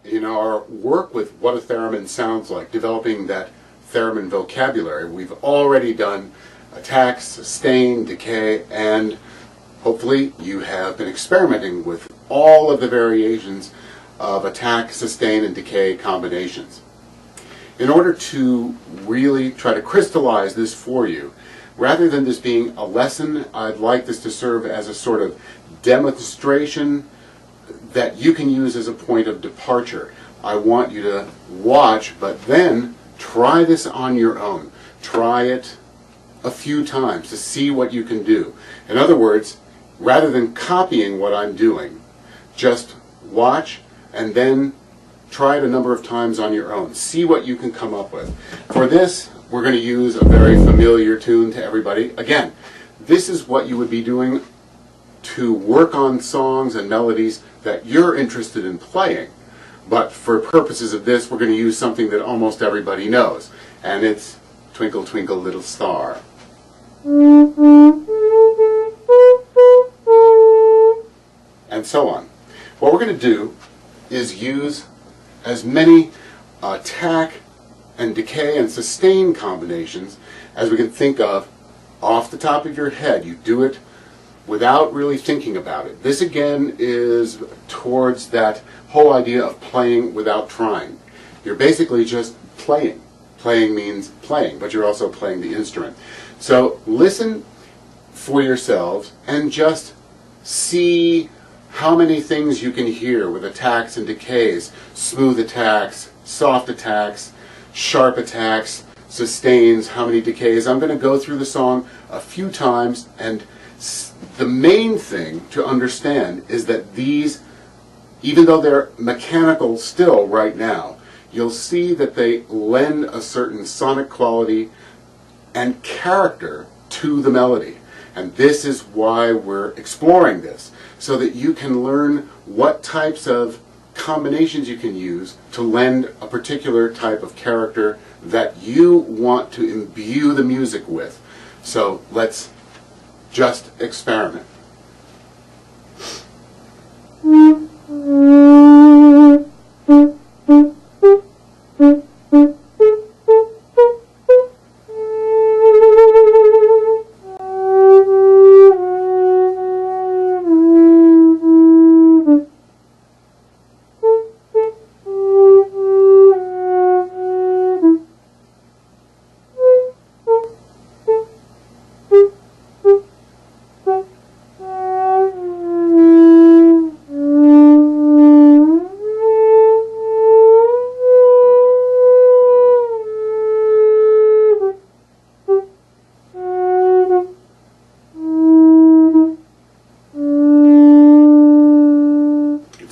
in our work with what a theremin sounds like, developing that theremin vocabulary, we've already done attack, sustain, decay, and hopefully you have been experimenting with all of the variations of attack, sustain, and decay combinations. In order to really try to crystallize this for you, rather than this being a lesson, I'd like this to serve as a sort of demonstration that you can use as a point of departure. I want you to watch, but then try this on your own. Try it a few times to see what you can do. In other words, rather than copying what I'm doing, just watch and then try it a number of times on your own. See what you can come up with. For this, we're going to use a very familiar tune to everybody. Again, this is what you would be doing to work on songs and melodies that you're interested in playing. But for purposes of this, we're going to use something that almost everybody knows. And it's Twinkle, Twinkle, Little Star. And so on. What we're going to do is use as many attack and decay and sustain combinations as we can think of off the top of your head. You do it without really thinking about it. This again is towards that whole idea of playing without trying. You're basically just playing. Playing means playing, but you're also playing the instrument. So listen for yourselves and just see how many things you can hear with attacks and decays, smooth attacks, soft attacks, sharp attacks, sustains, how many decays. I'm going to go through the song a few times, and the main thing to understand is that these, even though they're mechanical still right now, you'll see that they lend a certain sonic quality and character to the melody. And this is why we're exploring this, so that you can learn what types of combinations you can use to lend a particular type of character that you want to imbue the music with. So let's just experiment.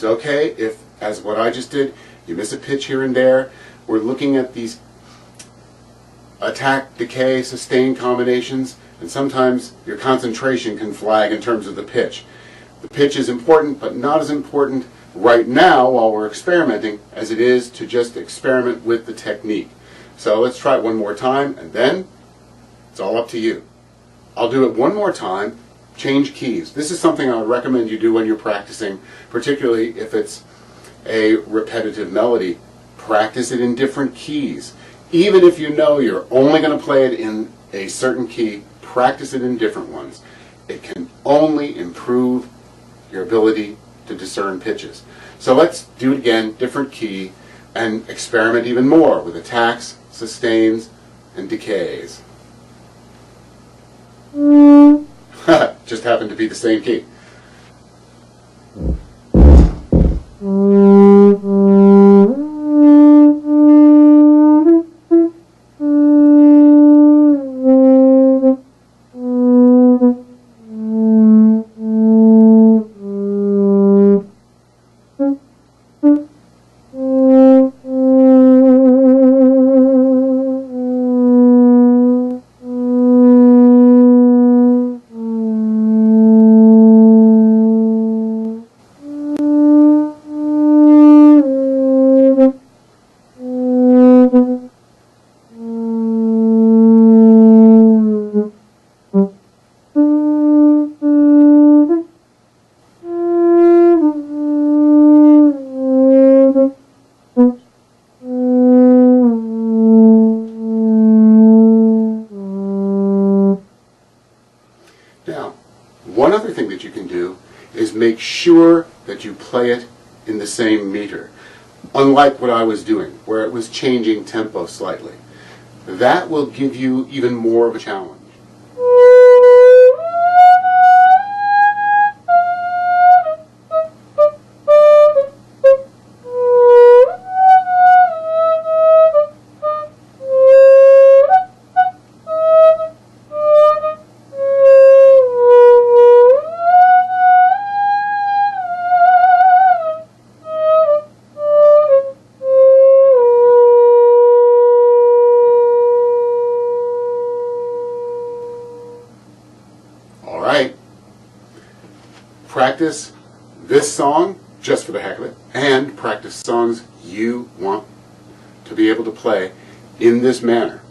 Okay, if, as what I just did, you miss a pitch here and there. We're looking at these attack, decay, sustain combinations, and sometimes your concentration can flag in terms of the pitch. The pitch is important, but not as important right now while we're experimenting as it is to just experiment with the technique. So let's try it one more time, and then it's all up to you. I'll do it one more time. Change keys. This is something I would recommend you do when you're practicing, particularly if it's a repetitive melody. Practice it in different keys. Even if you know you're only going to play it in a certain key, practice it in different ones. It can only improve your ability to discern pitches. So let's do it again, different key, and experiment even more with attacks, sustains, and decays. Just happened to be the same key. make sure that you play it in the same meter, unlike what I was doing, where it was changing tempo slightly. That will give you even more of a challenge. All right. Practice this song just for the heck of it, and practice songs you want to be able to play in this manner.